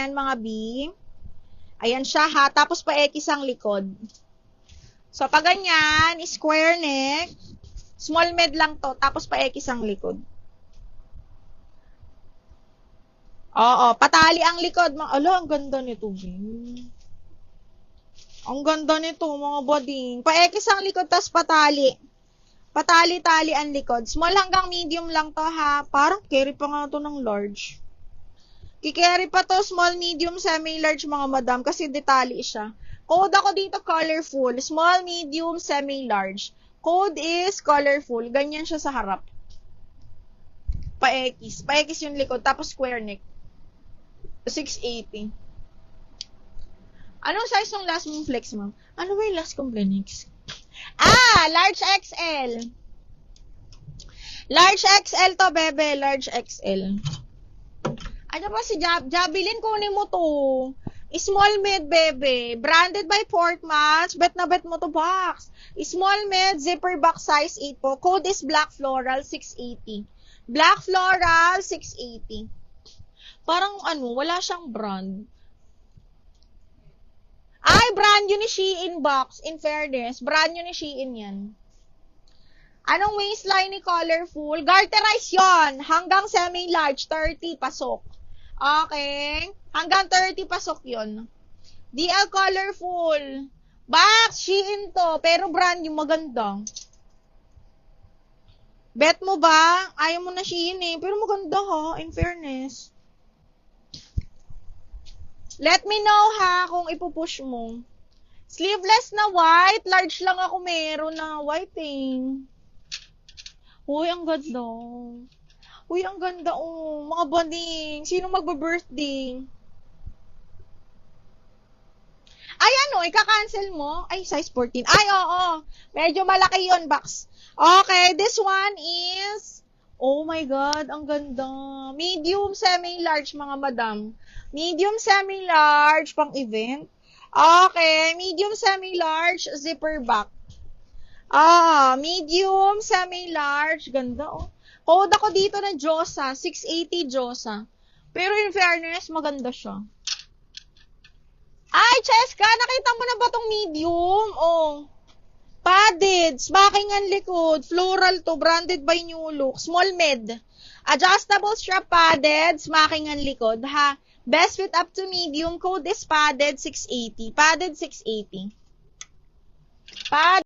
ganyan, mga B. Ayan siya, ha. Tapos pa-X ang likod. So, pag ganyan, square neck, small med lang to, tapos pa-X ang likod. Oo, patali ang likod. Ala, ang ganda nito, B. Ang ganda nito, mga buding. Pa-X ang likod, tapos patali. Patali-tali ang likod. Small hanggang medium lang to, ha. Parang carry pa nga to ng large. Kikerry pa to, small, medium, semi-large, mga madam, kasi detali siya. Code ako dito, colorful. Small, medium, semi-large. Code is colorful. Ganyan siya sa harap. Pa-X. Pa-X yung likod, tapos square neck. 680. Anong size ng last mong flex, ma'am? Ano ba yung last kong flex? Large XL. Large XL to, bebe. Large XL. Ano ba si Jabilin? Kunin mo to. Small mid, bebe. Branded by Portmans. Bet na bet mo to, box. Small mid, zipper box size 8 po. Code is Black Floral 680. Black Floral 680. Parang wala siyang brand. Brand yun ni Shein box. In fairness, brand yun ni Shein yan. Anong waistline ni colorful? Garterize yon. Hanggang semi-large, 30 pasok. Okay? Hanggang 30 pasok yon. DL colorful. Box, Shein to. Pero brand yung maganda. Bet mo ba? Ayaw mo na Shein eh. Pero maganda ha, in fairness. Let me know ha kung ipupush mo. Sleeveless na white. Large lang ako meron na white eh. Uy, ang ganda. Uy, ang ganda oh. Mga bonding. Sino magba-birthday? Ay, ika-cancel mo? Ay, size 14. Ay, oo. Medyo malaki yon box. Okay, this one is... Oh my God, ang ganda. Medium, semi-large, mga madam. Medium, semi-large, pang event. Okay, medium, semi-large, zipper back. Medium, semi-large. Ganda, oh. Code ako dito na Josa. 680 Josa. Pero in fairness, maganda siya. Ay, Cheska, nakita mo na ba tong medium? Oh. Padded, smacking ang likod, floral to, branded by New Look, small mid. Adjustable strap padded, smacking ang likod, ha. Best fit up to medium, code is padded 680. Padded 680. Padded.